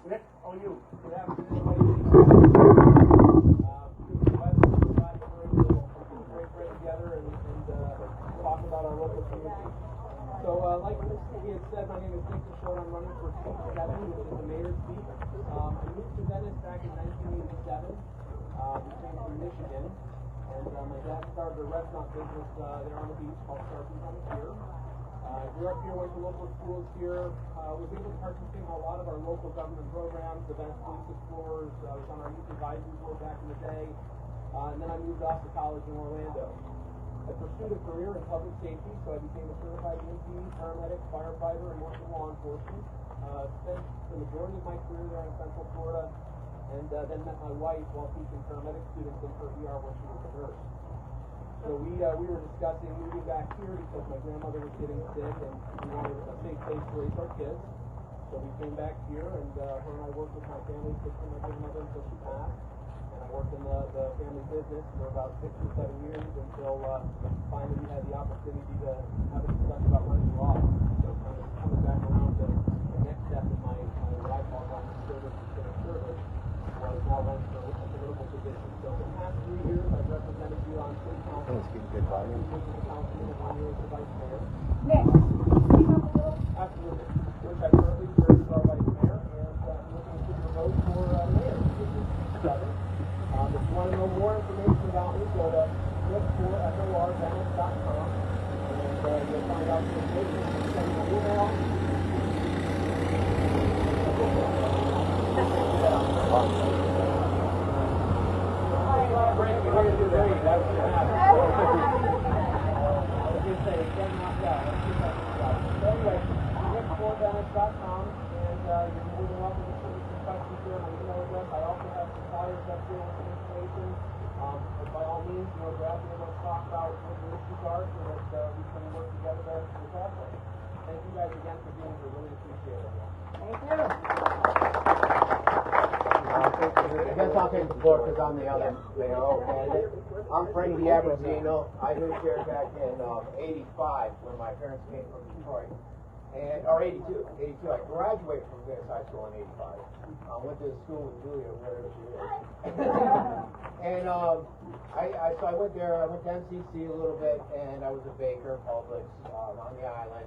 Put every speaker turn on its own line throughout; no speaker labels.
Nick, on you. Good afternoon, ladies. We're great together and talk about our local community. So, like he had said, my name is Nick Short. I'm running for seat 7, which is the mayor's seat. I moved to Venice back in 1987. We came from Michigan, and my dad started a restaurant business there on the beach called Sharpie's on the Pier. Grew up here, went to local schools here, was able to participate in a lot of our local government programs, the Venice Police Explorers, I was on our youth advisory board back in the day, and then I moved off to college in Orlando. I pursued a career in public safety, so I became a certified EMT, paramedic, firefighter, and worked in law enforcement. Spent the majority of my career there in Central Florida, and then met my wife while teaching paramedic students in her ER when she was a nurse. So we were discussing moving back here because my grandmother was getting sick and we wanted a safe place to raise our kids. So we came back here, and her and I worked with my family, took care of my grandmother until she passed. And I worked in the family business for about 6 or 7 years until finally we had the opportunity to have a discussion about running law. So kind of coming back around to the next step in my what I call running service instead of service. Was now running for a political position. So for the past 3 years, I've represented you on city council.
Let's get good volume.
Councilman and 1 year as the vice mayor.
Nick,
Absolutely. Which I currently serve as our vice mayor, and I'm looking for your vote for mayor. This is 7. If you want to know more information about me, go to look4FORVenice.com, and you'll find out the information. Send me an email. Venice.com, and you're more than welcome to send me some questions here on my email address. I also have some flyers up there with some information. But by all means, grab me and let's talk about what your issues are so that we can work together to resolve them. Thank you guys again for being here. Really appreciate it.
thank you.
I guess I'll take the floor because I'm the other mayoral candidate. I'm Frankie Abbruzzino. I moved here back in 85 when my parents came from Detroit. Or 82. I graduated from Venice High School in 85. I went to school with Julia, wherever she is. And so I went there. I went to NCC a little bit, and I was a baker, Publix, on the island.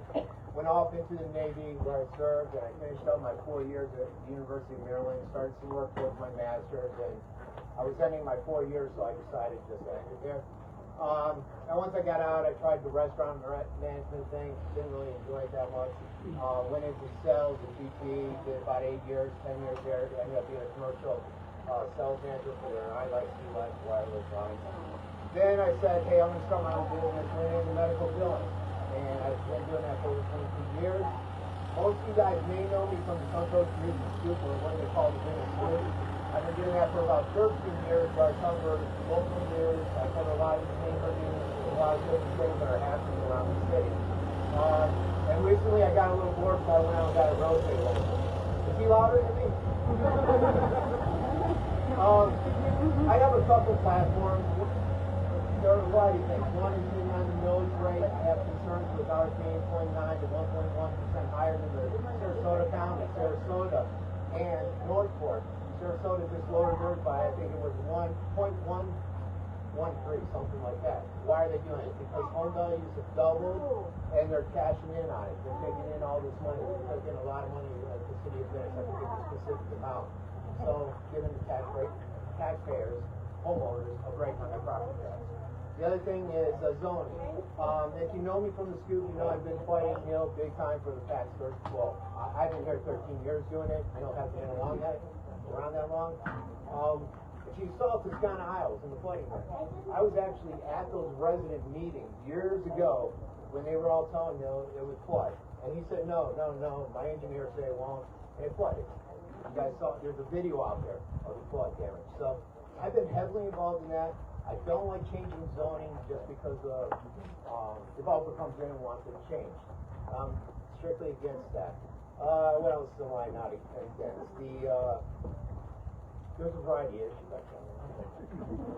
Went off into the Navy where I served, and I finished up my 4 years at the University of Maryland. Started some work towards my master's, and I was ending my 4 years, so I decided just to end it there. And once I got out, I tried the restaurant management thing. Didn't really enjoy it that much. Went into sales at GP, did about 8 years, 10 years there. Ended up being a commercial sales manager for their iLife, C-Life, wireless lines. Then I said, hey, I'm going to start my own business, went into medical billing. And I've been doing that for over 22 years. Most of you guys may know me from the Suncoast News and Scoop, or what they call the Venice News. I've been doing that for about 13 years, where I cover local news. I cover a lot of the chamber news, a lot of different things that are happening around the city. And recently I got a little bored, so I went out and got a rotator. Is he louder than me? I have a couple platforms. There are a variety of things. One is being on the millage rate. I have concerns with ours being 0.9 to 1.1% higher than the Sarasota County, Sarasota, and Northport. Sarasota just lowered theirs by, I think it was 1.113, something like that. Why are they doing it? Because home values have doubled, and they're cashing in on it. They're taking in all this money. They're taking a lot of money at the city of Venice. I forget the specific amount. So, giving the taxpayers, homeowners, a break on their property tax. The other thing is zoning. If you know me from the Scoop, you know I've been fighting, big time for the tax first. Well, I've been here 13 years doing it. I don't have been around that long. If you saw Toscana Isles in the flooding there, I was actually at those resident meetings years ago when they were all telling it would flood. And he said, no, my engineers say it won't, and it flooded. You guys saw, there's a video out there of the flood damage. So I've been heavily involved in that. I don't like changing zoning just because the developer comes in and wants it changed. I'm strictly against that. What else am I not against? There's a variety of issues I can't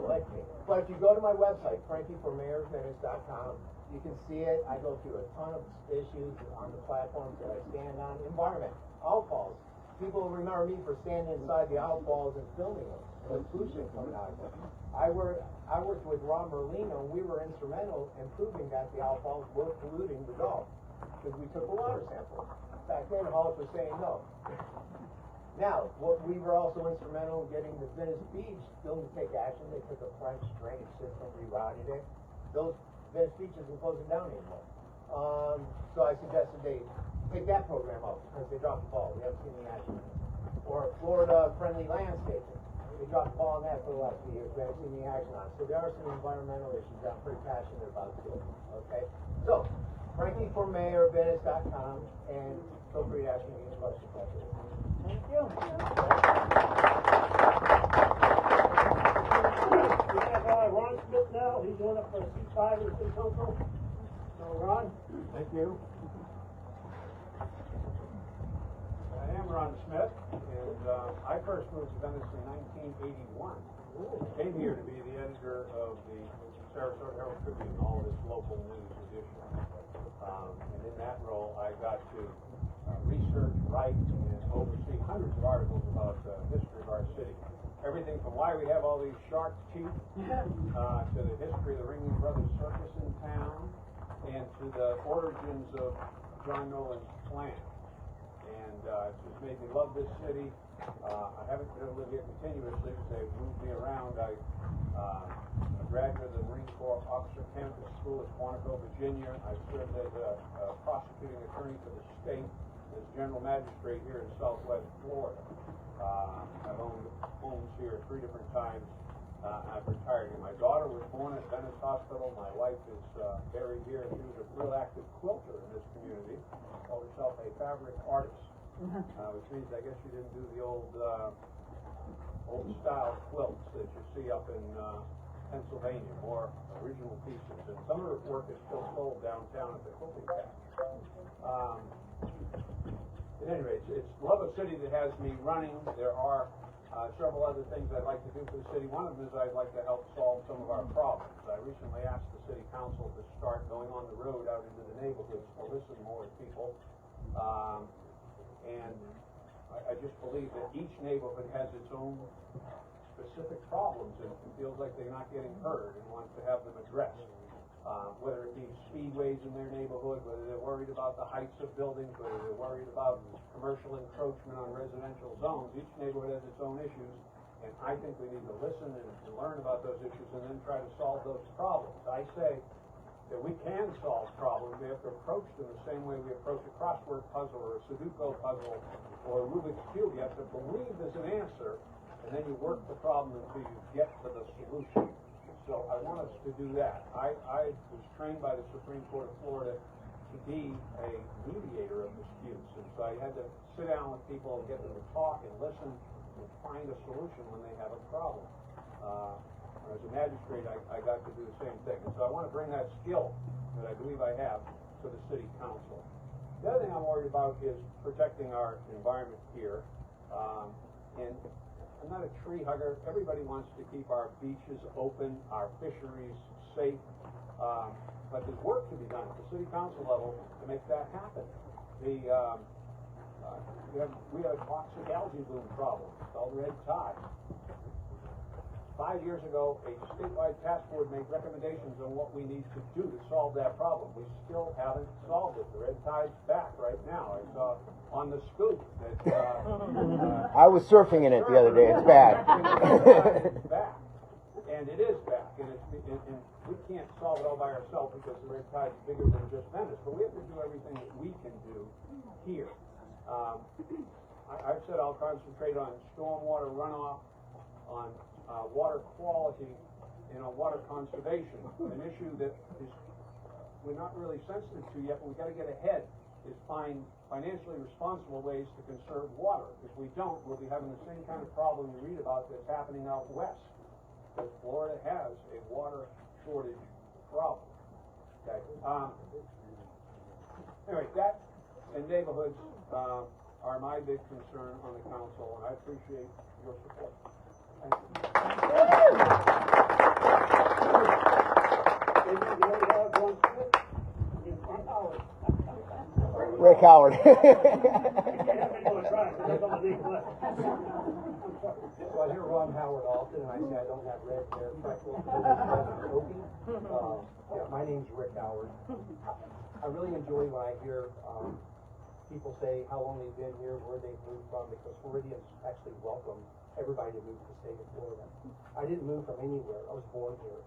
like me. But if you go to my website, frankieformayorsvenice.com, you can see it. I go through a ton of issues on the platforms that I stand on. Environment, outfalls. people remember me for standing inside the outfalls and filming them, and the pollution coming out of them. I worked with Ron Merlino, and we were instrumental in proving that the outfalls were polluting the Gulf, because we took a water sample. Back then, Hollis was saying no. Now, we were also instrumental in getting the Venice Beach still to take action. They took a French drainage system, rerouted it. Those Venice beaches are closing down anymore. So I suggested they take that program up because they dropped the ball. We haven't seen any action. Or Florida-friendly landscaping. They dropped the ball on that for the last few years. We haven't seen any action on it. So there are some environmental issues that I'm pretty passionate about too. Okay? So, Frankie for mayorvenice.com, and feel free to ask me any questions after this.
Thank you. We have Ron Smith now. He's one up for C5 in the city council. So, Ron.
Thank you. I am Ron Smith, and I first moved to Venice in 1981. Came here to be the editor of the Sarasota Herald Tribune, all of its local news editions. And in that role, I got to research, write, and oversee hundreds of articles about the history of our city. Everything from why we have all these shark teeth, to the history of the Ringling Brothers Circus in town, and to the origins of John Nolan's plan. And it's just made me love this city. I haven't been able to live here continuously because they've moved me around. I graduated of the Marine Corps Officer Candidate School at Quantico, Virginia. I served as a prosecuting attorney for the state, as general magistrate here in Southwest Florida. I've owned homes here 3 different times. I've retired here. My daughter was born at Venice Hospital. My wife is buried here. She was a real active quilter in this community. Called herself a fabric artist, which means I guess she didn't do the old style quilts that you see up in Pennsylvania, more original pieces. And some of her work is still sold downtown at the quilting factory. At any rate, it's love a city that has me running. There are several other things I'd like to do for the city. One of them is I'd like to help solve some of our problems. I recently asked the city council to start going on the road out into the neighborhoods to listen more to people. And I just believe that each neighborhood has its own specific problems and feels like they're not getting heard and wants to have them addressed. Whether it be speedways in their neighborhood, whether they're worried about the heights of buildings, whether they're worried about commercial encroachment on residential zones. Each neighborhood has its own issues, and I think we need to listen and learn about those issues and then try to solve those problems. I say that we can solve problems. We have to approach them the same way we approach a crossword puzzle or a Sudoku puzzle or a Rubik's Cube. You have to believe there's an answer, and then you work the problem until you get to the solution. So I want us to do that. I was trained by the Supreme Court of Florida to be a mediator of disputes. And so I had to sit down with people and get them to talk and listen and find a solution when they have a problem. As a magistrate, I got to do the same thing. And so I want to bring that skill that I believe I have to the city council. The other thing I'm worried about is protecting our environment here. And I'm not a tree hugger. Everybody wants to keep our beaches open, our fisheries safe, but there's work to be done at the city council level to make that happen. We have a toxic algae bloom problem. It's called red tide. 5 years ago, a statewide task force made recommendations on what we need to do to solve that problem. We still haven't solved it. The red tide's back right now. I saw on the scoop that
I was surfing in it the other day. It's bad.
It's back, and it is back, and we can't solve it all by ourselves because the red tide's bigger than just Venice. But we have to do everything that we can do here. I've said I'll concentrate on stormwater runoff, on water quality, and on water conservation. An issue that is we're not really sensitive to yet, but we've got to get ahead, is find financially responsible ways to conserve water. If we don't, we'll be having the same kind of problem you read about that's happening out west. Because Florida has a water shortage problem. Okay. Anyway, that and neighborhoods are my big concern on the council, and I appreciate your support. Thank you.
Rick Howard.
So I hear Ron Howard often, and I say I don't have red hair freckles because it's Opie. Yeah, my name's Rick Howard. I really enjoy when I hear people say how long they've been here, where they've moved from, because Floridians actually welcome everybody to move to the state of Florida. I didn't move from anywhere. I was born here.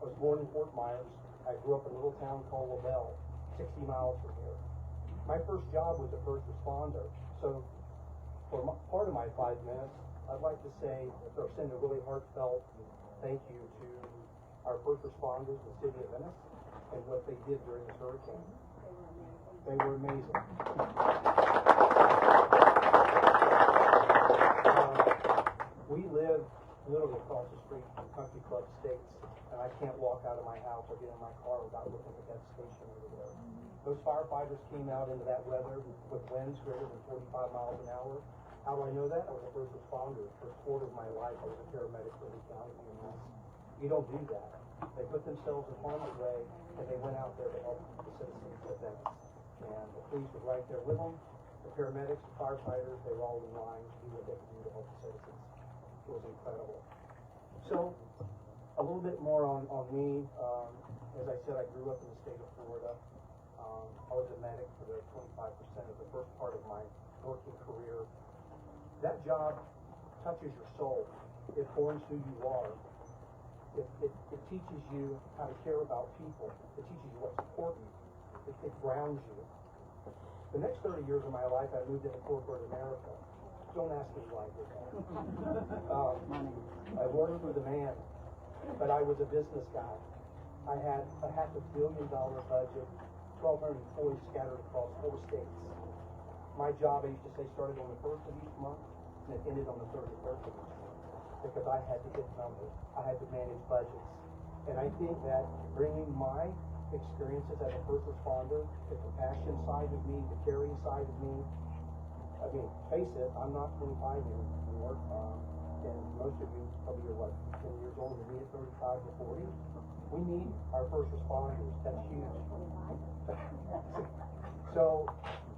I was born in Fort Myers. I grew up in a little town called LaBelle, 60 miles from here. My first job was a first responder. So for part of my 5 minutes, I'd like to say, or send a really heartfelt thank you to our first responders in the city of Venice and what they did during this hurricane. They were amazing. We live literally across the street from Country Club Estates, and I can't walk out of my house or get in my car without looking at that station over there. Those firefighters came out into that weather with winds greater than 45 miles an hour. How do I know that? I was a first responder. For a quarter of my life, I was a paramedic for the county EMS. You don't do that. They put themselves in harm's way, and they went out there to help the citizens of Venice. And the police was right there with them. The paramedics, the firefighters, they were all in line to do what they could do to help the citizens. It was incredible. So, a little bit more on me. As I said, I grew up in the state of Florida. I was a medic for the 25% of the first part of my working career. That job touches your soul. It forms who you are. It teaches you how to care about people. It teaches you what's important. It grounds you. The next 30 years of my life, I moved into corporate America. Don't ask me why I did that. I worked for the man, but I was a business guy. I had a $500 million budget, 1,200 employees scattered across 4 states. My job, I used to say, started on the 1st of each month, and it ended on the 31st of each month, because I had to hit numbers. I had to manage budgets. And I think that bringing my experiences as a first responder, the compassion side of me, the caring side of me, I mean, face it, I'm not 25 anymore, and most of you probably are, 10 years older than me at 35 or 40. We need our first responders. That's huge.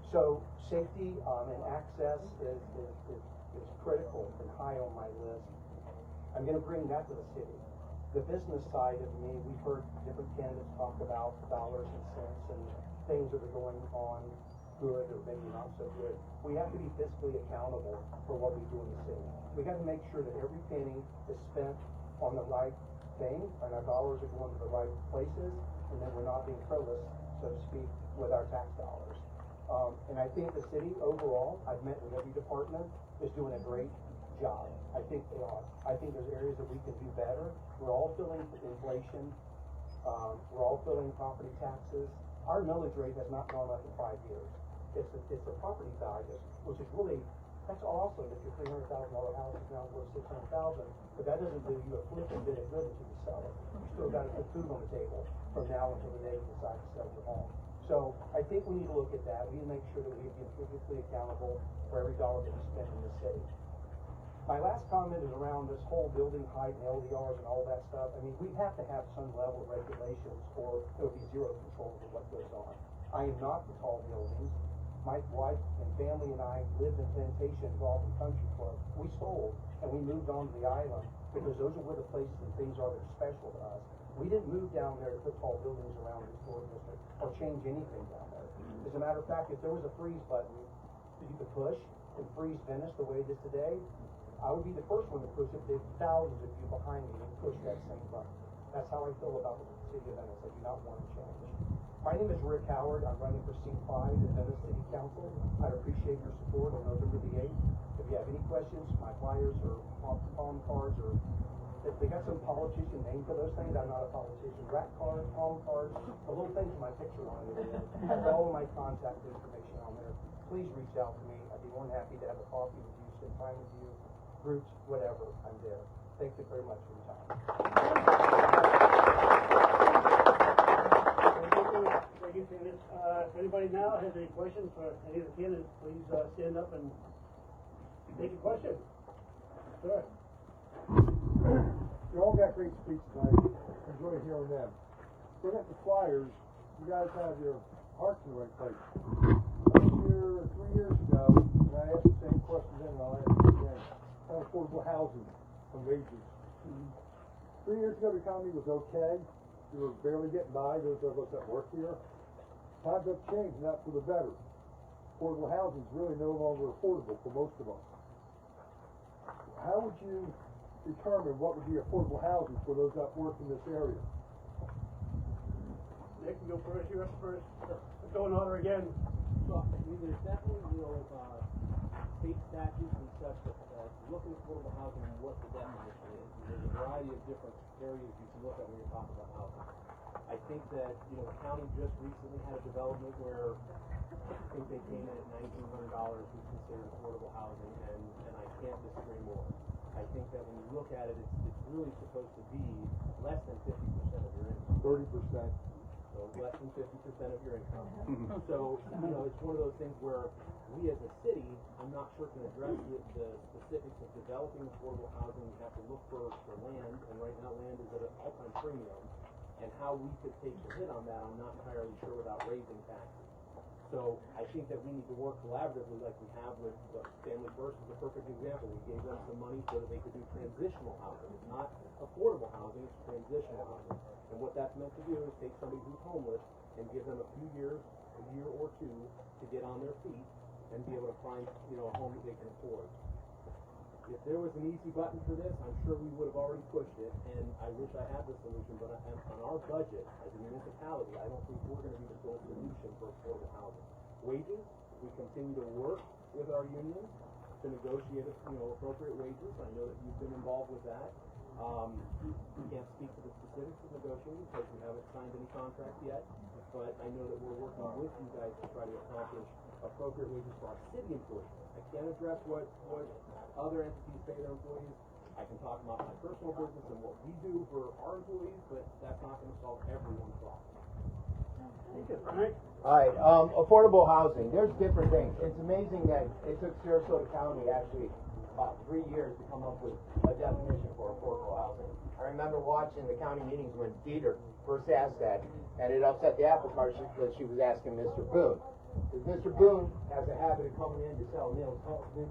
So safety and access is critical and high on my list. I'm going to bring that to the city. The business side of me, we've heard different candidates talk about dollars and cents and things that are going on good or maybe not so good. We have to be fiscally accountable for what we do in the city. We got to make sure that every penny is spent on the right thing and our dollars are going to the right places, and that we're not being frivolous, so to speak, with our tax dollars. And I think the city overall, I've met with every department, is doing a great job. I think they are. I think there's areas that we can do better. We're all feeling inflation. We're all feeling property taxes. Our millage rate has not gone up in 5 years. It's the property values, which is really, that's awesome that your $300,000 house is now worth $600,000, but that doesn't do you a flipping bit of good until you sell it. You still got to put food on the table from now until the day you decide to sell your home. So I think we need to look at that. We need to make sure that we be physically accountable for every dollar that we spend in the city. My last comment is around this whole building height and LDRs and all that stuff. I mean, we have to have some level of regulations or there will be zero control over what goes on. I am not for tall buildings. My wife and family and I lived in Plantation Golf and Country Club. We sold and we moved on to the island because those are where the places and things are that are special to us. We didn't move down there to put tall buildings around the historic district or change anything down there. As a matter of fact, if there was a freeze button that you could push and freeze Venice the way it is today, I would be the first one to push it. There's thousands of you behind me that push that same button. That's how I feel about the city of Venice. I do not want to change. My name is Rick Howard. I'm running for seat 5 in Venice City Council. I appreciate your support on November the 8th. If you have any questions, my flyers or palm cards, or they got some politician name for those things. I'm not a politician. Rat cards, palm cards, the little things with my picture on it. Has all of my contact information on there. Please reach out to me. I'd be more than happy to have a coffee with you, spend time with you, groups, whatever. I'm there. Thank you very much for your time.
Thank you, Kenneth. If anybody now has any questions for any of the candidates, please stand up and make a question. Sure.
You all got great speeches tonight. Enjoy hearing them. Looking at the flyers, you guys have your hearts in the right place. I was here 3 years ago, and I asked the same question then, and I'll ask it again. On affordable housing and wages. 3 years ago, the economy was okay. We were barely getting by, those of us that work here. Times have changed, not for the better. Affordable housing is really no longer affordable for most of us. How would you determine what would be affordable housing for those that work in this area?
Nick, you go first, you're up first. Going on again.
Well, I mean, there's definitely, state statutes and such that look at affordable housing and what the definition is. There's a variety of different areas you can look at when you're talking about housing. I think that, the county just recently had a development where I think they came in at $1,900 was considered affordable housing, and I can't disagree more. I think that when you look at it, it's really supposed to be less than 50% of your income.
30%.
So less than 50% of your income. So, it's one of those things where we as a city, I'm not sure can address the specifics of developing affordable housing. We have to look for land, and right now land is at an all-time premium. And how we could take the hit on that, I'm not entirely sure without raising taxes. So I think that we need to work collaboratively like we have with Family First is a perfect example. We gave them some money so that they could do transitional housing. It's not affordable housing, it's transitional housing. And what that's meant to do is take somebody who's homeless and give them a few years, a year or two, to get on their feet and be able to find, a home that they can afford. If there was an easy button for this, I'm sure we would have already pushed it, and I wish I had the solution, but on our budget, as a municipality, I don't think we're gonna be the sole solution for affordable housing. Wages, we continue to work with our unions to negotiate, appropriate wages. I know that you've been involved with that. We can't speak to the specifics of negotiating because we haven't signed any contracts yet, but I know that we're working with you guys to try to accomplish appropriate wages for our city employees. I can't address what other entities pay their employees. I can talk about my personal business and what we do for our employees, but that's not going to solve everyone's problem.
Thank you, Frank.
All right, affordable housing, there's different things. It's amazing that it took Sarasota County actually about 3 years to come up with a definition for affordable housing. I remember watching the county meetings when Dieter first asked that, and it upset the apple cart because she was asking Mr. Boone. Because Mr. Boone has a habit of coming in to sell new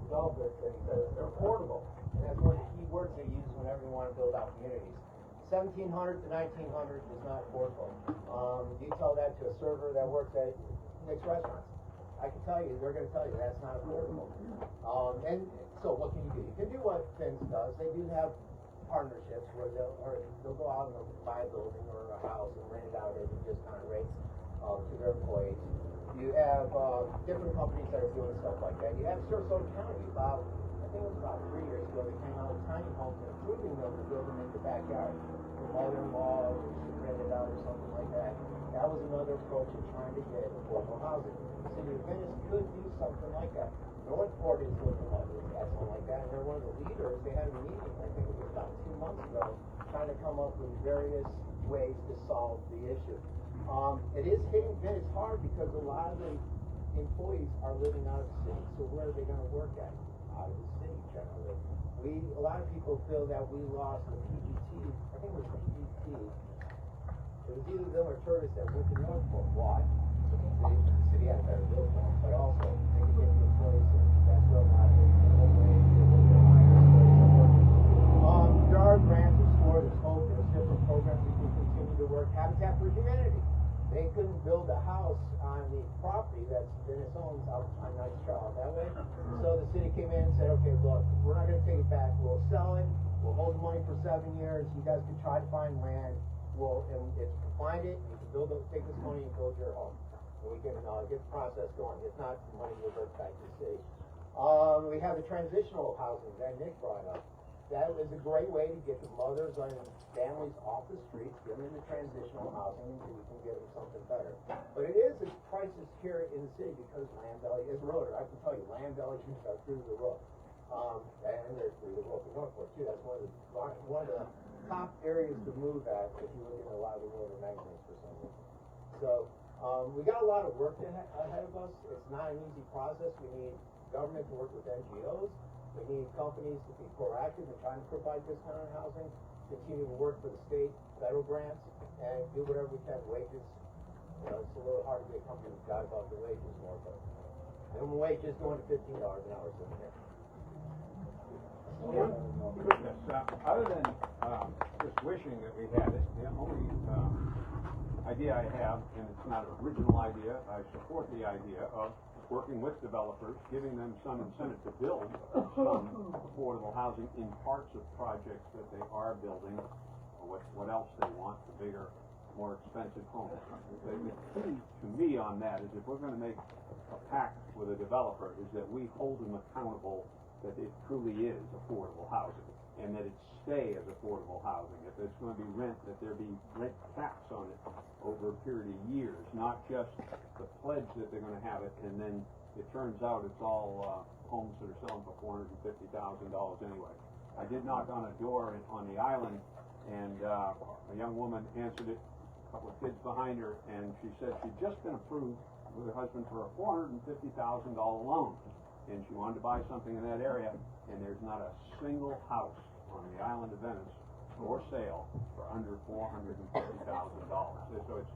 developments, and he says they're affordable. And that's one of the key words they use whenever they want to build out communities. 1,700 to 1,900 is not affordable. You tell that to a server that works at Nick's restaurants. I can tell you, they're going to tell you that's not affordable. And so what can you do? You can do what Vince does. They do have partnerships where they'll go out and they'll buy a building or a house and rent it out at discounted rates to their employees. You have different companies that are doing stuff like that. You have Sarasota County I think it was about 3 years ago, they came out with tiny homes and approving them to build them in the backyard. Your mother-in-law should rent it out or something like that. That was another approach of trying to get affordable housing. The city of Venice could do something like that. Northport is looking at something like that, and they're one of the leaders. They had a meeting, I think it was about 2 months ago, trying to come up with various ways to solve the issue. It is hitting Venice hard because a lot of the employees are living out of the city. So where are they going to work at? Out of the city, generally. A lot of people feel that we lost the PGT. I think it was PGT. It was either them or Turtis that went to Northport. Why? The city had a better bill for them, but also they could get the employees that's real out of it. There are grants, there's SCORE, there's HOPE, there's different programs we can continue to work. Habitat for Humanity. They couldn't build a house on the property that's Venice owns out on Nice Trail that way. So the city came in and said, okay, look, we're not going to take it back. We'll sell it. We'll hold the money for 7 years. You guys can try to find land. And if you can find it, you can take this money and build your home. And we can get the process going. If not, the money reverts back to the city. We have the transitional housing that Nick brought up. That is a great way to get the mothers and families off the streets, get them into transitional housing, and we can get them something better. But it is a crisis here in the city because land value is eroded. I can tell you, land values are through the roof. And they're through the roof in Northport, too. That's one of the top areas to move at if you look at a lot of the world magazines for some reason. So, we got a lot of work ahead of us. It's not an easy process. We need government to work with NGOs. We need companies to be proactive in trying to provide discounted housing, continue to work for the state, federal grants, and do whatever we can. Wages, it's a little hard to get companies to jive about the wages more, but Minimum wage is going to $15 an hour soon here.
Goodness, other than just wishing that we had it, the only idea I have, and it's not an original idea, I support the idea of working with developers, giving them some incentive to build some affordable housing in parts of projects that they are building, or what else they want, the bigger, more expensive homes. The key to me on that is if we're going to make a pact with a developer, is that we hold them accountable that it truly is affordable housing, and that it stay as affordable housing. If it's going to be rent, that there be rent caps on it over a period of years, not just the pledge that they're going to have it, and then it turns out it's all homes that are selling for $450,000 anyway. I did knock on a door on the island, and a young woman answered it, a couple of kids behind her, and she said she'd just been approved with her husband for a $450,000 loan. And she wanted to buy something in that area, and there's not a single house on the island of Venice for sale for under $450,000. So it's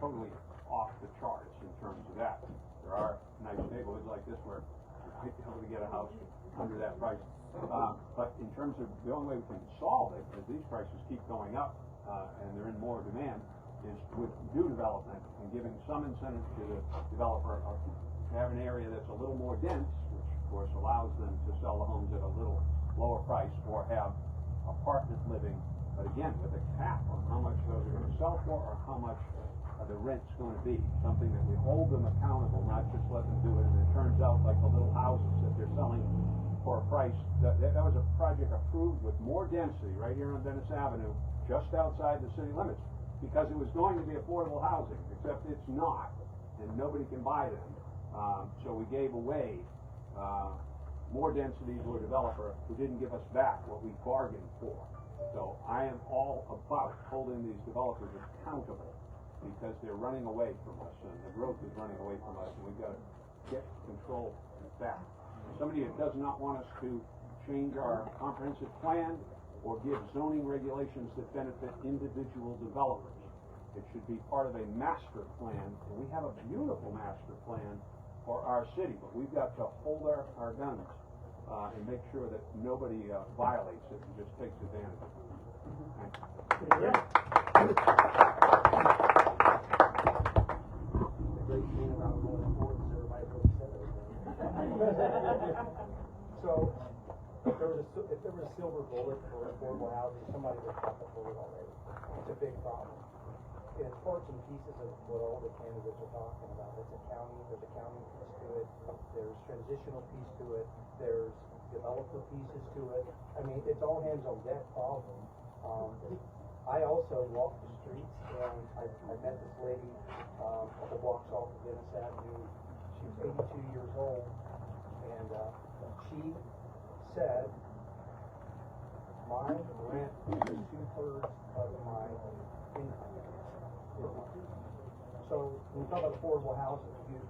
totally off the charts in terms of that. There are nice neighborhoods like this where you might be able to get a house under that price. But in terms of the only way we can solve it, as these prices keep going up and they're in more demand, is with new development and giving some incentive to the developer to have an area that's a little more dense, which of course allows them to sell the homes at a little lower price, or have apartment living, but again with a cap on how much those are going to sell for, or how much the rent's going to be. Something that we hold them accountable, not just let them do it, and it turns out like the little houses that they're selling for a price. That was a project approved with more density right here on Venice Avenue, just outside the city limits, because it was going to be affordable housing, except it's not, and nobody can buy them. So we gave away more density to a developer who didn't give us back what we bargained for. So I am all about holding these developers accountable, because they're running away from us, and the growth is running away from us, and we've got to get control back. Somebody that does not want us to change our comprehensive plan or give zoning regulations that benefit individual developers. It should be part of a master plan, and we have a beautiful master plan for our city, but we've got to hold our guns and make sure that nobody violates it and just takes advantage of it.
The great thing about going forward is everybody really said everything. So, if there was a silver bullet for affordable housing, somebody would have the bullet already. It's a big problem. And it's parts and pieces of what all the candidates are talking about. There's a county piece to it, there's transitional piece to it, there's developer pieces to it. I mean, it's all hands on deck problem. I also walked the streets, and I met this lady a couple blocks off of Venice Avenue. She was 82 years old, and she said, my rent is 2/3 of my income. So when you talk about affordable housing, you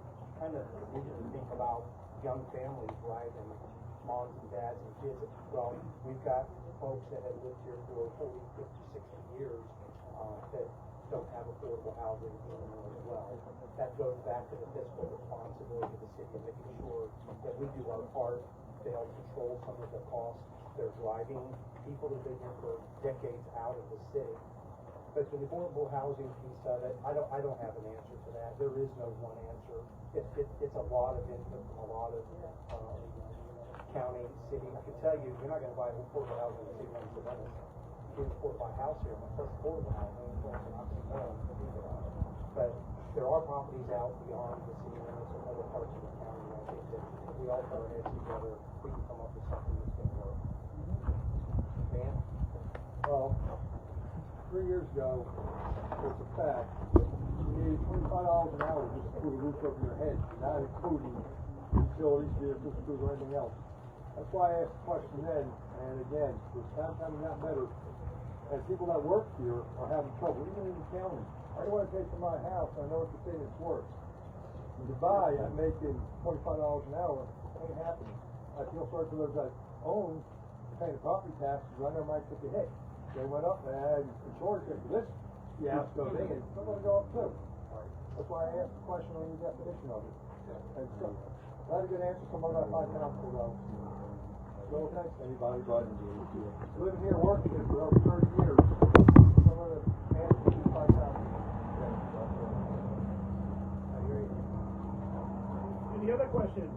kind of need to think about young families, right, and moms and dads and kids. Well, we've got folks that have lived here for 40, 50, 60 years that don't have affordable housing as well. That goes back to the fiscal responsibility of the city and making sure that we do our part to help control some of the costs. They're driving people who've been here for decades out of the city. But the affordable housing piece of it, I don't have an answer to that. There is no one answer. It's a lot of input from a lot of county, city. I can tell you, you're not going to buy affordable housing in the city limits of Venice. You can afford to buy a house here, but plus affordable housing, but there are properties out beyond the city limits and other parts of the county. And I think that if we all put our heads together, we can come up with something that's going to work. Dan?
Well, 3 years ago, it's a fact, you needed $25 an hour just to put a roof over your head, not including utilities, vehicles, food, or anything else. That's why I asked the question then, and again, it's time not better. And people that work here are having trouble, even in the county. I don't want to pay for my house, I know what the thing it's worth. In Dubai, I'm making $25 an hour, it ain't happening. I feel sorry for those that own, paying the property taxes, I know might take a hit. They went up and insurance for this fiasco thing, and it's going to go up too. That's why I asked the question on your definition of it. And so, I had a good answer from one of my council though. So, okay, anybody but living here, working here for over 30 years. Some of the answers is my council.
Any other questions?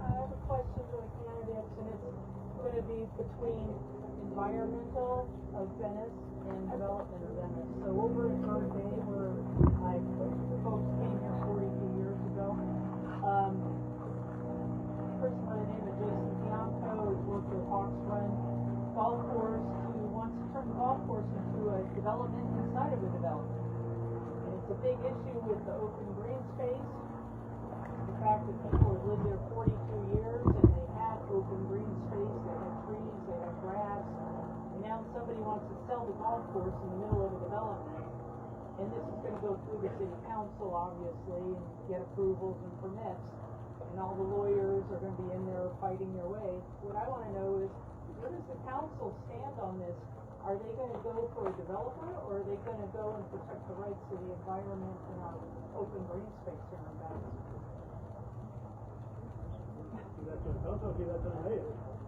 I have a question for the candidates, and it's going to be between environmental of Venice and development of Venice. So over in Birthday, where my folks came here 42 years ago, a person by the name of Jason Bianco has worked with Hawks Run Golf Course who wants to turn the golf course into a development inside of a development. And it's a big issue with the open green space. The fact that people have lived there 42 years and they have open green space, they have trees, they have grass, and now somebody wants to sell the golf course in the middle of a development. And this is going to go through the city council, obviously, and get approvals and permits. And all the lawyers are going to be in there fighting their way. What I want to know is, where does the council stand on this? Are they going to go for a developer, or are they going to go and protect the rights of the environment and our open green space here in Venice?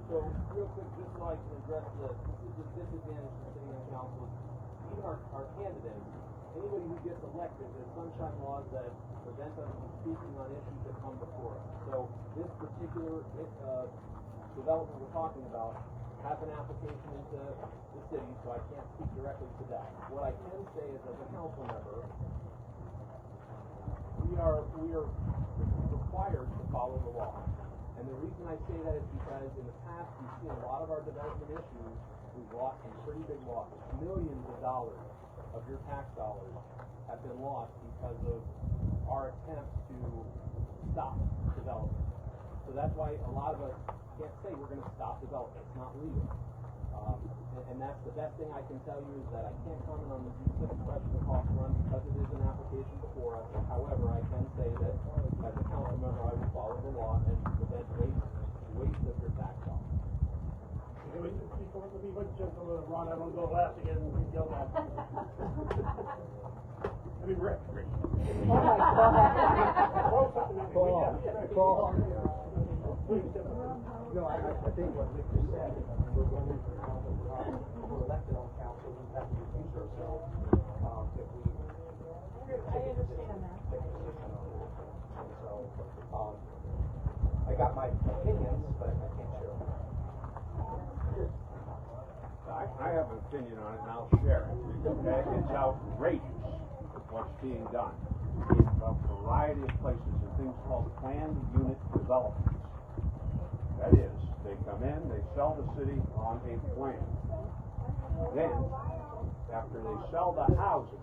So, real quick, just so I can address the disadvantage to city and council, even our candidates, anybody who gets elected, there's sunshine laws that prevent us from speaking on issues that come before us. So, this particular development we're talking about has an application into the city, so I can't speak directly to that. What I can say is, as a council member, we are required to follow the law. And the reason I say that is because in the past we've seen a lot of our development issues, we've lost some pretty big losses. Millions of dollars of your tax dollars have been lost because of our attempts to stop development. So that's why a lot of us can't say we're going to stop development. It's not legal. And that's the best thing I can tell you is that I can't comment on the specific question of Hawks Run because it is an application before us. However, I can say that as a council member, I will follow the law and prevent waste of your tax dollars.
Let me put the gentleman Ron, I want to go last again and get yelled at. I mean, Rick.
Oh my God.
Please step up.
No, I think what Nick just said, we're running for council, we're elected on council, we have to refuse ourselves, if we.
I understand that.
Take a position on it. And so, I got my opinions, but I can't share them.
I have an opinion on it, and I'll share it. Okay? It's outrageous what's being done in a variety of places in things called planned unit developments. That is, they come in, they sell the city on a plan. Then, after they sell the houses,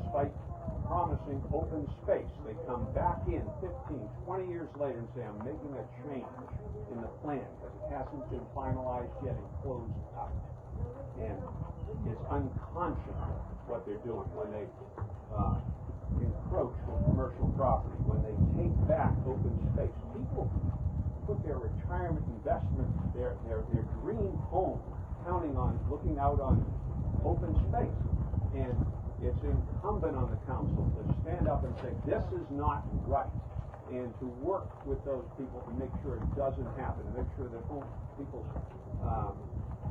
despite promising open space, they come back in 15, 20 years later and say, I'm making a change in the plan because it hasn't been finalized yet and closed out. And it's unconscionable what they're doing when they encroach on commercial property, when they take back open space. People put their retirement investment, their dream home, counting on looking out on open space. And it's incumbent on the council to stand up and say, this is not right, and to work with those people to make sure it doesn't happen, to make sure that people's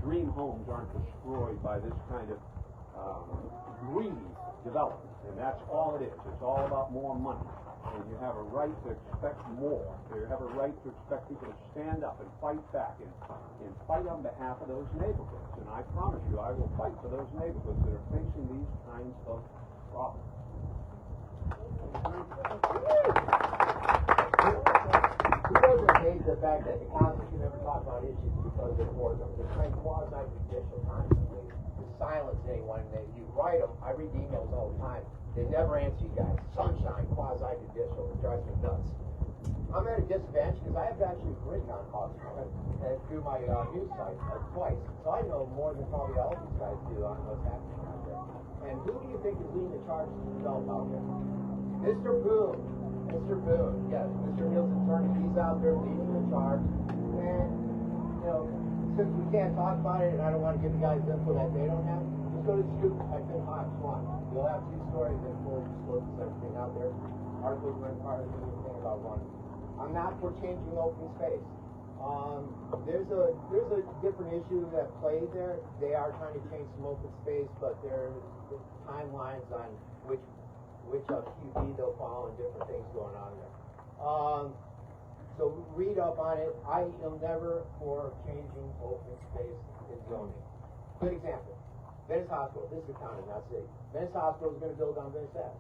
dream homes aren't destroyed by this kind of greedy development. And that's all it is. It's all about more money. And you have a right to expect more. You have a right to expect people to stand up and fight back and fight on behalf of those neighborhoods. And I promise you, I will fight for those neighborhoods that are facing these kinds of problems.
Who doesn't hate the fact that the council can never talk about issues because they're for them? They're trying quasi-judicial constantly to silence anyone. You write them. I read emails all the time. They never answer you guys. Sunshine, quasi-judicial. It drives me nuts. I'm at a disadvantage because I have actually written on Hawks and through my news site twice. So I know more than probably all of these guys do on what's happening out there. And who do you think is leading the charge to develop out there? Mr. Boone. Mr. Boone. Yes, Mr. Neal's attorney. He's out there leading the charge. And, you know, since we can't talk about it and I don't want to give the guys info that they don't have, just go to the scoop. Type in Hawks 1. You'll have 2 stories that fully discloses everything out there. articles written part of anything about one. I'm not for changing open space. There's a different issue at play there. They are trying to change some open space, but there's timelines on which QD they'll follow and different things going on there. So read up on it. I am never for changing open space in zoning. Good example. Venice Hospital. This is the county, not city. Venice Hospital is going to build on Venice Ave.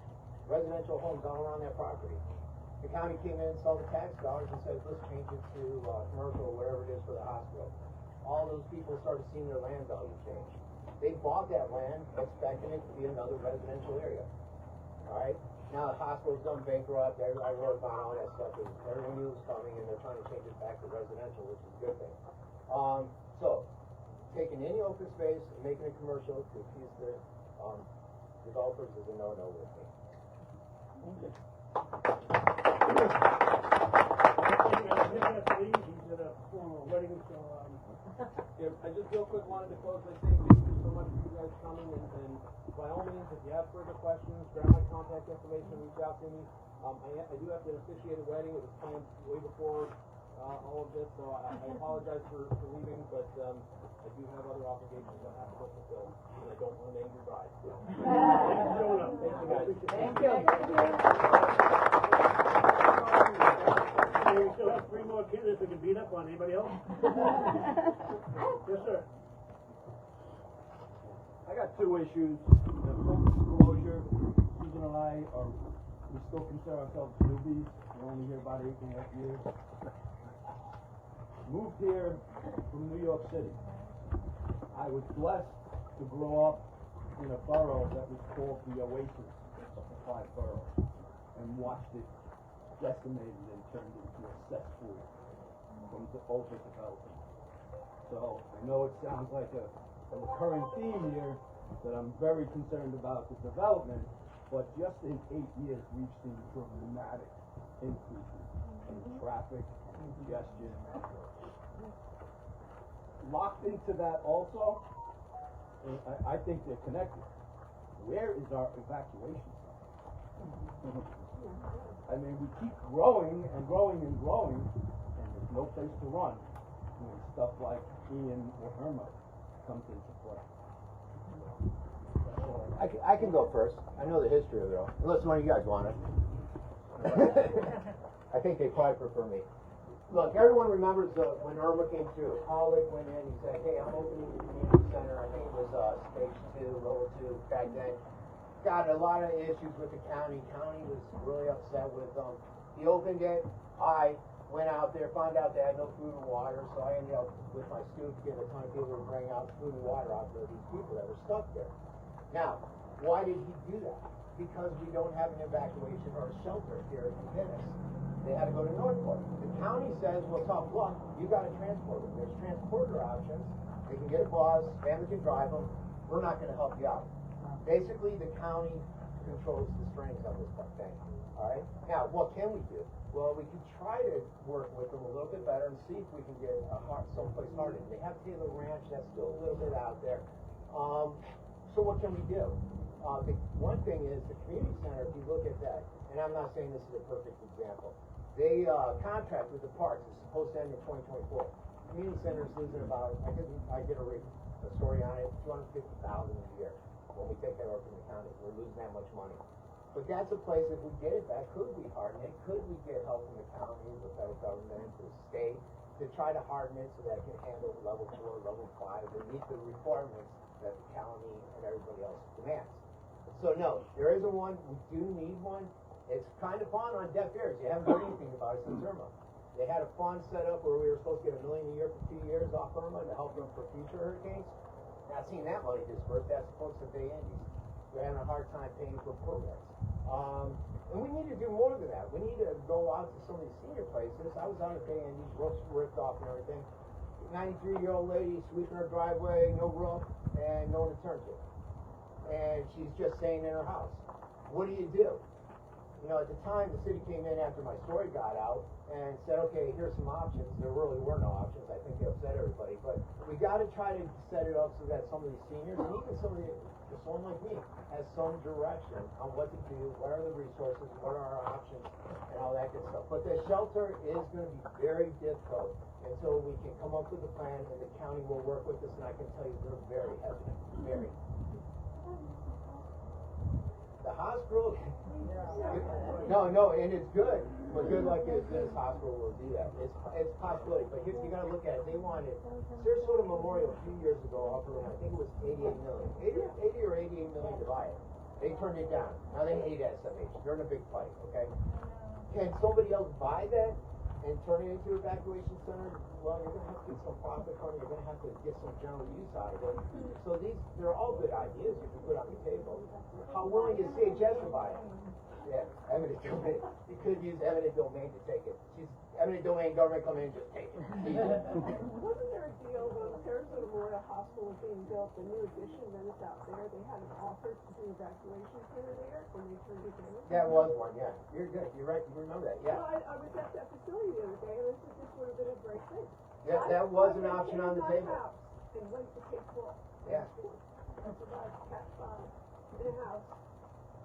Residential homes all around that property. The county came in and saw the tax dollars and said, let's change it to commercial or whatever it is for the hospital. All those people started seeing their land value change. They bought that land expecting it to be another residential area. All right? Now the hospital's done bankrupt. I wrote about all that stuff. Everyone knew it was coming, and they're trying to change it back to residential, which is a good thing. So, taking any open space and making it commercial to appease the developers is a no-no with me.
He's at a formal wedding, so,
Yeah, I just real quick wanted to close by saying thank you so much for you guys coming, and by all means, if you have further questions, grab my contact information, reach out to me. I do have to officiate a wedding. It was planned way before all of this, so I apologize for leaving, but I do have other obligations I have to fulfill, and I don't want to name your bride. So. Thank you guys.
Thank you.
we still have 3 more candidates we can beat up on. Anybody else? Yes, sir.
I got 2 issues. The full disclosure, Susan and I we still consider ourselves newbies. We're only here about 8.5 years. Moved here from New York City. I was blessed to grow up in a borough that was called the Oasis of the 5 boroughs, and watched it decimated and turned into a cesspool from the overdevelopment. So I know it sounds like a recurring theme here that I'm very concerned about the development, but just in 8 years we've seen dramatic increases in traffic, congestion. Locked into that also, and I think they're connected. Where is our evacuation center? I mean, we keep growing and growing and growing, and there's no place to run when stuff like Ian or Irma comes into play.
I can go first. I know the history of it all. Unless one of you guys want it. I think they probably prefer me. Look, everyone remembers when Irma came through. Hollick went in, he said, hey, I'm opening the community center. I think it was stage 2, level 2 back then. Got a lot of issues with the county. County was really upset with them. He opened it. I went out there, found out they had no food and water, so I ended up with my students getting a ton of people to bring out food and water out to these people that were stuck there. Now, why did he do that? Because we don't have an evacuation or a shelter here in Venice. They had to go to Northport. The county says, well, tough luck, you got to transport them. There's transporter options. They can get a bus, family can drive them. We're not going to help you out. Basically, the county controls the strings on this thing. All right? Now, what can we do? Well, we can try to work with them a little bit better and see if we can get someplace hardened. They have Taylor Ranch, that's still a little bit out there. So what can we do? The one thing is the community center, if you look at that, and I'm not saying this is a perfect example, they contract with the parks. It's supposed to end in 2024. Community center is losing about, I get a story on it, $250,000 a year. When we take that over from the county, we're losing that much money. But that's a place, if we get it back, could we harden it? Could we get help from the county, the federal government, the state, to try to harden it so that it can handle level 4, level 5, and meet the requirements that the county and everybody else demands? So no, there isn't one. We do need one. It's kind of fun on deaf ears. You haven't heard anything about it since Irma. They had a fund set up where we were supposed to get $1 million a year for 2 years off Irma to help them for future hurricanes. Not seeing that money dispersed. That's supposed to pay Andes. They're having a hard time paying for programs. And we need to do more than that. We need to go out to some of these senior places. I was on the Bay Andes, roofs ripped off and everything. 93-year-old lady sweeping her driveway, no roof, and no one to turn to. And she's just staying in her house. What do? You know, at the time, the city came in after my story got out and said, okay, here's some options. There really were no options. I think they upset everybody. But we gotta try to set it up so that some of these seniors, and even someone like me, has some direction on what to do, what are the resources, what are our options, and all that good stuff. But the shelter is gonna be very difficult until we can come up with a plan, and the county will work with us, and I can tell you, they're very hesitant, very. The hospital, no, and it's good, but good luck is this hospital will do that. It's possibility, but you gotta look at it. They wanted Sarasota Memorial a few years ago offered them, I think it was 88 million, 80 or 88 million to buy it. They turned it down. Now they hate SMH. They're in a big fight. Okay, can somebody else buy that and turn it into an evacuation center? Well, you're gonna have to get some profit from it. You're gonna have to get some general use out of it. So they're all good ideas you can put on the table. How willing is CHS to buy it? Yeah, eminent domain. You could use eminent domain to take it. Eminent domain, government come in and just take it.
Wasn't there a deal when Sarasota Memorial Hospital was being built, the new addition that is out there, they had an offer to do evacuation center there, and they turned it down?
That was one, yeah. You're good, you're right, you remember that, yeah.
Well, I was at that facility the other day, and this would have been a great thing.
Yeah, that was an option on the table.
And went to take full.
Yeah.
That's about cat five in a house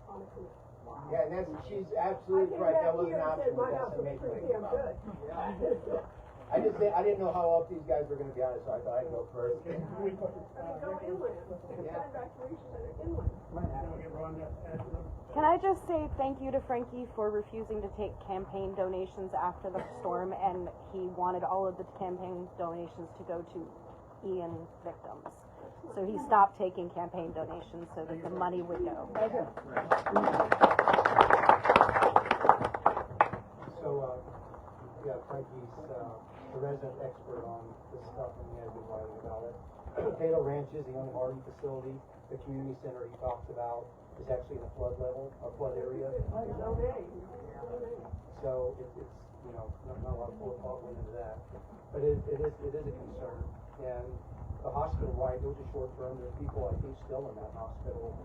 on a canoe. Wow.
Yeah, and she's absolutely right, that was an option with SMH. I didn't know how up these guys were gonna be on it, so I thought I'd go first.
I mean, go inland, evacuation center inland.
Can I just say thank you to Frankie for refusing to take campaign donations after the storm, and he wanted all of the campaign donations to go to Ian victims. So he stopped taking campaign donations so that the money would go.
So, yeah, Frankie's the resident expert on this stuff, and he has been writing about it. Taylor Ranch is the only RV facility. The community center he talks about is actually in a flood level, a flood area. So it's not a lot of thought went into that, but it is a concern. And the hospital, right, it was a short term. There's people I think still in that hospital,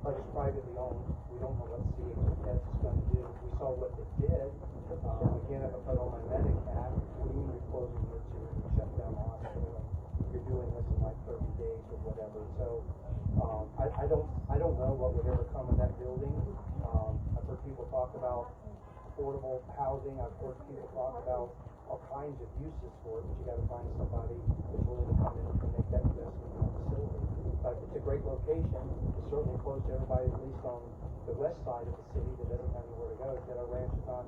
but it's privately owned. We don't know what CHS is going to do. We saw what they did. Again, if I put on my medic hat, what do you mean you're closing your shut down the hospital? You're doing this in like 30 days or whatever. So I don't know what would ever come of that building. I've heard people talk about affordable housing. I've heard people talk about all kinds of uses for it, but you got to find somebody who's willing to come in and make that investment in the facility. But it's a great location. It's certainly close to everybody, at least on the west side of the city that doesn't have anywhere to go. It's got a ranch on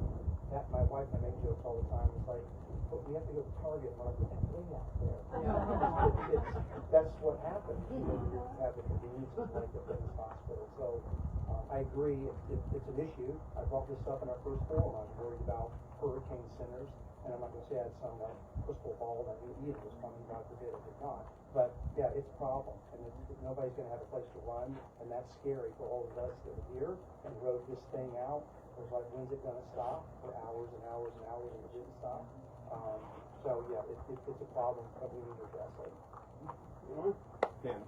that. My wife and I make jokes all the time. It's like, but we have to go to Target. And we're like, it's way out there. That's what happens. You have the convenience of like the Venice hospital. So I agree. It's an issue. I brought this up in our first forum. I was worried about hurricane centers. And I'm not going to say I had some crystal ball that knew Ian was coming, God forbid it did not. But yeah, it's a problem. And nobody's going to have a place to run. And that's scary for all of us that are here and wrote this thing out. It was like, when's it going to stop? For hours and hours and hours, and it didn't stop. So yeah, it's a problem that we need to address it.
Ken,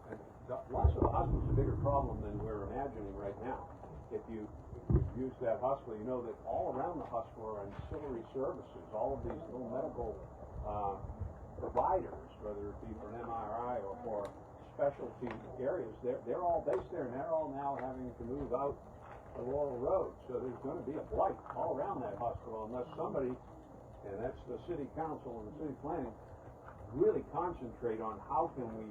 loss of the hospital is a bigger problem than we're imagining right now. If you use that hospital, you know that all around the hospital are ancillary services, all of these little medical providers, whether it be for an MRI or for specialty areas, they're all based there, and they're all now having to move out to Laurel Road. So there's going to be a blight all around that hospital unless somebody, and that's the city council and the city planning, really concentrate on how can we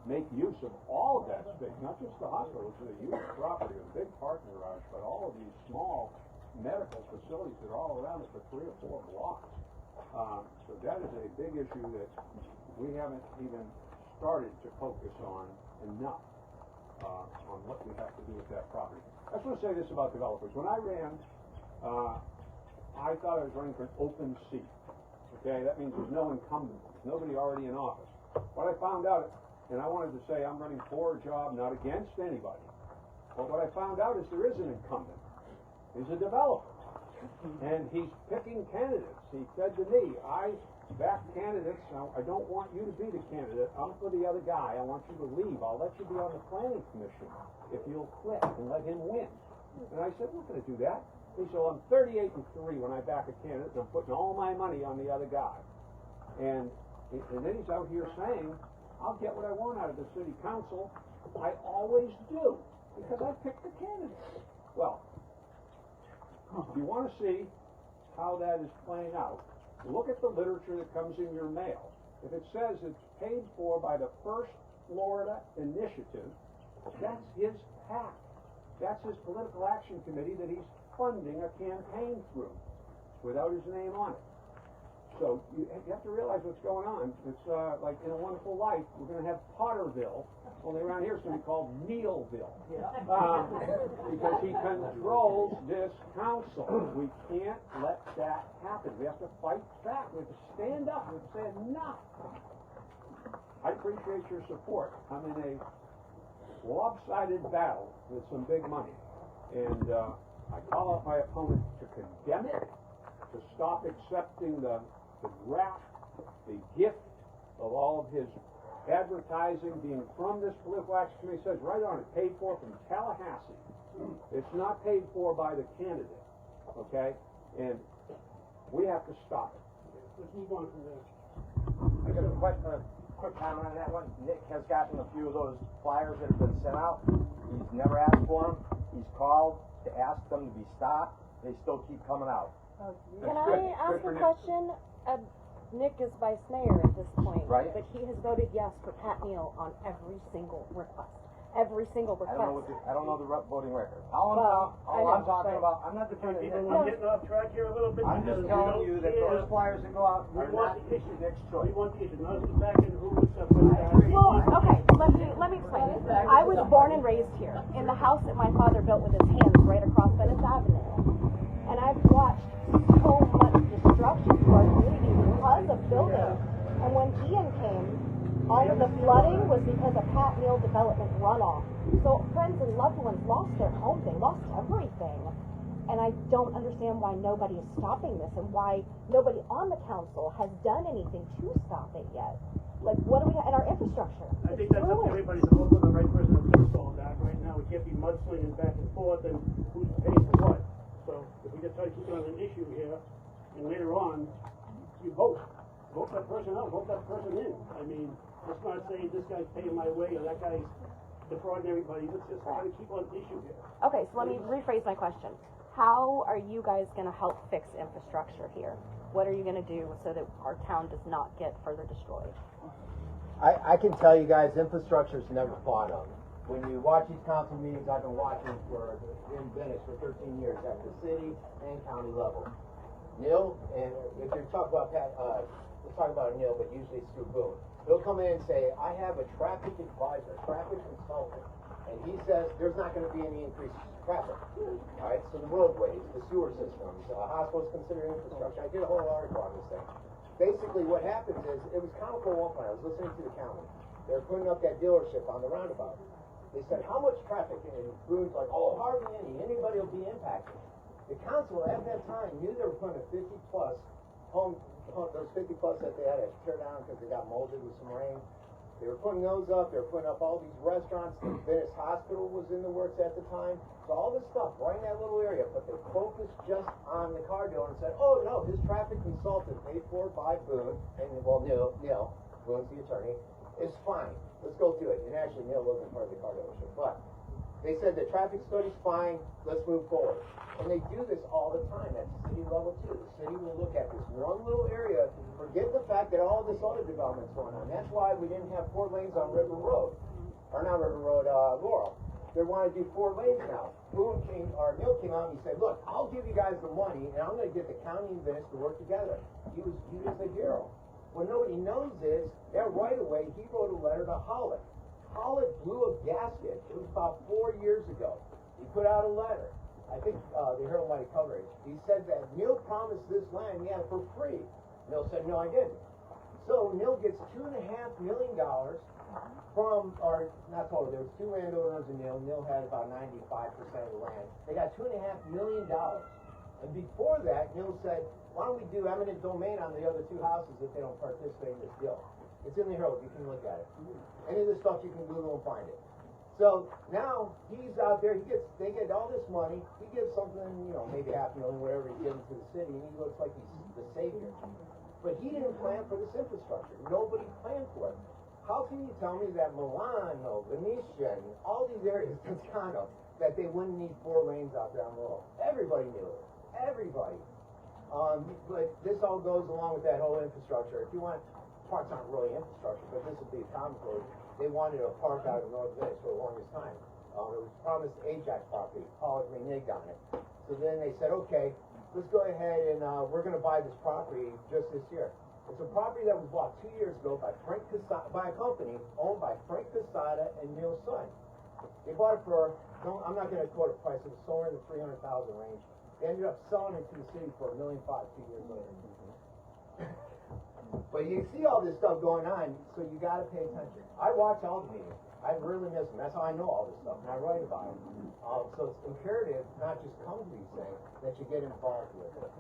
make use of all of that space, not just the hospital, which is a huge property with a big parking garage, but all of these small medical facilities that are all around it for 3 or 4 blocks. So that is a big issue that we haven't even started to focus on enough on what we have to do with that property. I just want to say this about developers. When I ran, I thought I was running for an open seat. Okay, that means there's no incumbent, there's nobody already in office. What I found out, and I wanted to say I'm running for a job, not against anybody. But what I found out is there is an incumbent. He's a developer. And he's picking candidates. He said to me, I back candidates. Now, I don't want you to be the candidate. I'm for the other guy. I want you to leave. I'll let you be on the planning commission if you'll quit and let him win. And I said, I'm not going to do that. He said, well, I'm 38-3 when I back a candidate, and I'm putting all my money on the other guy. And And then he's out here saying, I'll get what I want out of the city council. I always do, because I picked the candidate. Well, if you wanna see how that is playing out, look at the literature that comes in your mail. If it says it's paid for by the First Florida Initiative, that's his PAC. That's his political action committee that he's funding a campaign through, without his name on it. So you have to realize what's going on. It's like in A Wonderful Life, we're going to have Potterville, only around here it's going to be called Neilville. Because he controls this council. We can't let that happen. We have to fight back. We have to stand up and say enough. I appreciate your support. I'm in a lopsided battle with some big money. And I call out my opponent to condemn it, to stop accepting the graft, the gift of all of his advertising being from this political action committee. Says right on it, paid for from Tallahassee. It's not paid for by the candidate, okay? And we have to stop it.
Let's move on from there.
I got a question, a quick comment on that one. Nick has gotten a few of those flyers that have been sent out. He's never asked for them. He's called to ask them to be stopped. They still keep coming out.
Can I ask a question? Nick is vice mayor at this point,
right?
But he has voted yes for Pat Neal on every single request. Every single request.
I don't know the voting record.
Well,
I'm talking about, I'm not defending Nick.
We're getting off track here a little bit.
I'm just telling you that those flyers that go out are not Nick's choice.
We want the issue, not the back end who was up and
Well, okay, let me explain. I was born and raised here, in the house that my father built with his hands right across Venice Avenue. And I've watched so much destruction to our community because of building. And when Ian came, all of the flooding was because of Pat Neal development runoff. So friends and loved ones lost their homes, they lost everything. And I don't understand why nobody is stopping this and why nobody on the council has done anything to stop it yet. Like, what do we have in our infrastructure?
I think that's up to everybody to vote for the right person to fix all that. Right now, we can't be mudslinging back and forth and who's paying for what. So if we just try to keep it on an issue here, and later on, you vote that person out, vote that person in. I mean, let's not say this guy's paying my way or that guy's defrauding everybody. Let's just try to keep on the issue here.
Okay, so let me rephrase my question. How are you guys going to help fix infrastructure here? What are you going to do so that our town does not get further destroyed?
I can tell you guys, infrastructure's never thought of. When you watch these council meetings, I've been watching in Venice for 13 years at the city and county level. Neil, and if you're talking about let's talk about Neil, but usually it's through Boone. He'll come in and say, I have a traffic advisor, traffic consultant, and he says there's not going to be any increased traffic. All right, so the roadways, the sewer systems, hospitals considering infrastructure. I did a whole article on this thing. Basically, what happens is, it was comical one point. I was listening to the county. They're putting up that dealership on the roundabout. They said, how much traffic? And Boone's like, oh, hardly any. Anybody will be impacted. The council at that time knew they were putting a 50-plus home, those 50-plus that they had to tear down because they got molded with some rain. They were putting those up. They were putting up all these restaurants. The Venice Hospital was in the works at the time. So all this stuff right in that little area, but they focused just on the car dealer and said, oh, no, his traffic consultant paid for by Boone, and, well, Neil, Boone's the attorney, is fine. Let's go through it. And actually, Neil wasn't part of the car dealership, but they said the traffic study's fine, let's move forward. And they do this all the time at the city level too. The city will look at this one little area, forget the fact that all this other development's going on. That's why we didn't have 4 lanes on River Road, or not River Road, Laurel. They want to do 4 lanes now. Neil came out and he said, look, I'll give you guys the money and I'm going to get the county and Venice to work together. He was viewed as a hero. What nobody knows is, that right away, he wrote a letter to Hollitt. Hollitt blew a gasket. It was about 4 years ago. He put out a letter. I think the Herald might have covered it. He said that Neil promised this land he had it for free. Neil said, no, I didn't. So Neil gets $2.5 million from, or not total, there was 2 landowners in Neil. Neil had about 95% of the land. They got $2.5 million. And before that, Neil said, why don't we do eminent domain on the other 2 houses if they don't participate in this deal? It's in the Herald, you can look at it. Any of this stuff you can Google and find it. So now he's out there, they get all this money, he gives something, maybe $500,000, whatever he's giving to the city, and he looks like he's the savior. But he didn't plan for this infrastructure. Nobody planned for it. How can you tell me that Milano, Venetian, all these areas, Toscano, that they wouldn't need 4 lanes out there on the road? Everybody knew it. Everybody. But this all goes along with that whole infrastructure. If you want, parks aren't really infrastructure, but this would be a common code. They wanted a park out of North Venice for the longest time. It was promised Ajax property. Pollock reneged on it. So then they said, okay, let's go ahead and we're going to buy this property just this year. It's a property that was bought 2 years ago by by a company owned by Frank Casada and Neil's son. They bought it for, I'm not going to quote a price, it was somewhere in the 300,000 range. They ended up selling it to the city for $1.5 million 2 years later. But you see all this stuff going on, so you got to pay attention. I watch all the meetings. I really miss them. That's how I know all this stuff, and I write about it. So it's imperative not just come to these things, that you get involved with it.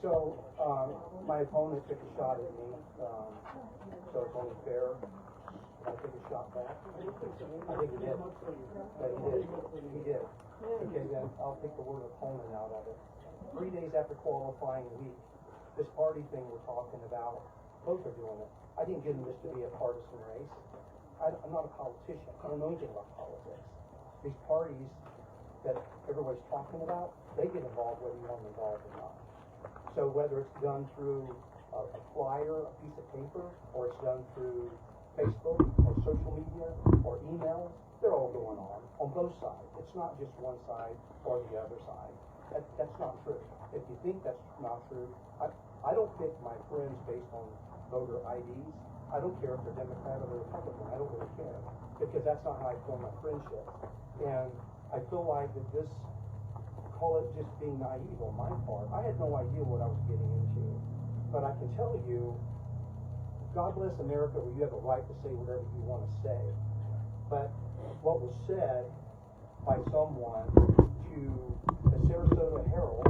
So, my opponent took a shot at me, so it's only fair. I take a shot back. I think he did. But he did. Okay, then I'll take the word opponent out of it. 3 days after qualifying week, this party thing we're talking about, both are doing it. I didn't get in this to be a partisan race. I'm not a politician. I don't know anything about politics. These parties that everybody's talking about, they get involved whether you want them involved or not. So whether it's done through a flyer, a piece of paper, or it's done through Facebook or social media or email, they're all going on both sides. It's not just one side or the other side. That's not true. If you think that's not true, I don't pick my friends based on voter IDs. I don't care if they're Democrat or Republican. I don't really care, because that's not how I form my friendship. And I feel like that this, call it just being naive on my part. I had no idea what I was getting into. But I can tell you, God bless America, where you have the right to say whatever you want to say. But what was said by someone to the Sarasota Herald,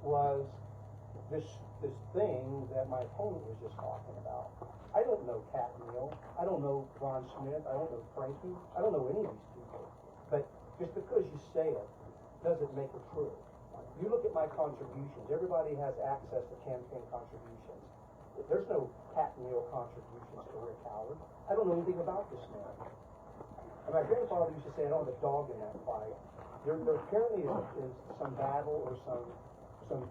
was this thing that my opponent was just talking about. I don't know Cat Neal. I don't know Ron Smith. I don't know Frankie. I don't know any of these people. But just because you say it doesn't make it true. You look at my contributions. Everybody has access to campaign contributions. There's no Cat Neal contributions to Rick Howard. I don't know anything about this man. And my grandfather used to say, I don't have a dog in that fight. There apparently is some battle or some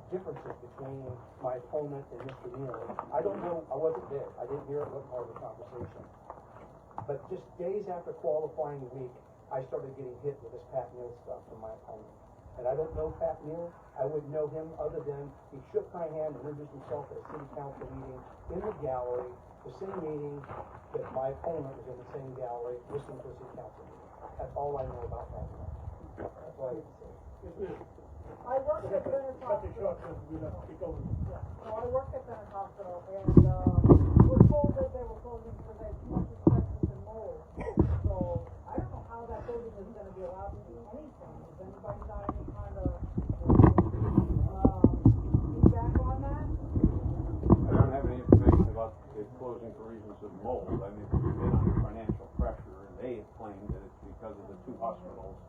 differences between my opponent and Mr. Neal. I don't know. I wasn't there. I didn't hear it. Wasn't part of the conversation. But just days after qualifying week, I started getting hit with this Pat Neal stuff from my opponent. And I don't know Pat Neal. I wouldn't know him other than he shook my hand and introduced himself at a city council meeting in the gallery, the same meeting that my opponent was in the same gallery listening to a city council meeting. That's all I know about Pat Neal. That's all I can say.
I work at Venice Hospital. Yeah. So I work at Venice Hospital, and we're told that they were closing because they had too much asbestos and mold. So I don't know how that building is going to be allowed to do anything. Has anybody got any kind of feedback on that?
I don't have any information about the closing for reasons of mold. I mean, they've been under financial pressure, and they have claimed that it's because of the 2 hospitals,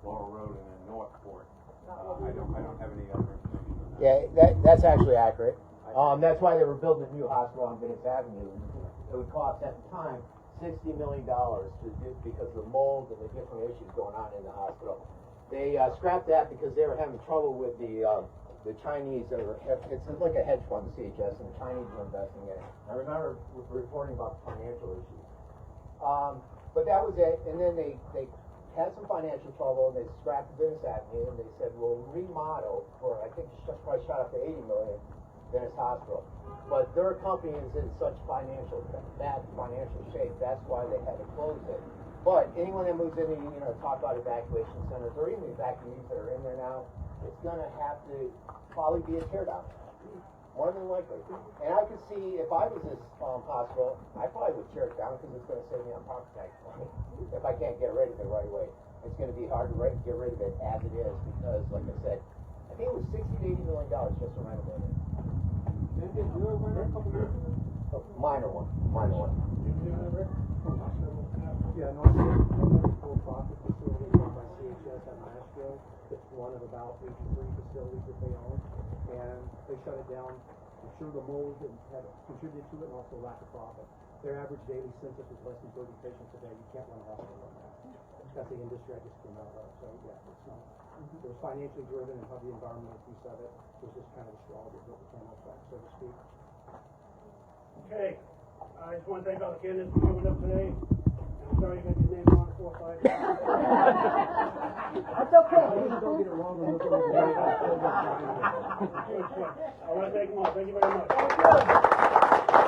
Laurel Road and then Northport. I don't have any other information on that.
Yeah, that's actually accurate. That's why they were building a new hospital on Venice Avenue. It would cost at the time $60 million to do, because of the mold and the different issues going on in the hospital. They scrapped that because they were having trouble with the Chinese. It's like a hedge fund, CHS, and the Chinese were investing in it. I remember reporting about the financial issues. But that was it, and then they had some financial trouble, and they scrapped Venice Avenue, and they said, we'll remodel for, I think, probably shot up to $80 million, Venice Hospital. But their company is in such bad financial shape, that's why they had to close it. But anyone that moves in, talk about evacuation centers, or even the evacuees that are in there now, it's going to have to probably be a teardown. More than likely. And I could see, if I was this hospital, I probably would tear it down because it's going to save me on property tax money if I can't get rid of it right away. It's going to be hard to get rid of it as it is because, like I said, I think it was $60 to $80 million just to renovate it.
Didn't you rent a couple years ago?
A minor one.
Yeah, no, I'm a for-profit facility run by CHS out of Nashville. It's one of about 83 facilities that they own, and they shut it down. I'm sure the mold had contributed to it, and also lack of profit. Their average daily census is less than 30 patients a day. You can't run a hospital on that. That's the industry I just came out of. So yeah, it's not. It was financially driven, and how the environmental piece of it was just kind of a straw that built the camel's back, so to speak.
Okay, I just want to thank all the candidates for showing up today. I'm sorry you got your name wrong 4 or 5 times.
That's okay. Don't get it wrong. I'm looking at
I want to thank them all. Thank you very much.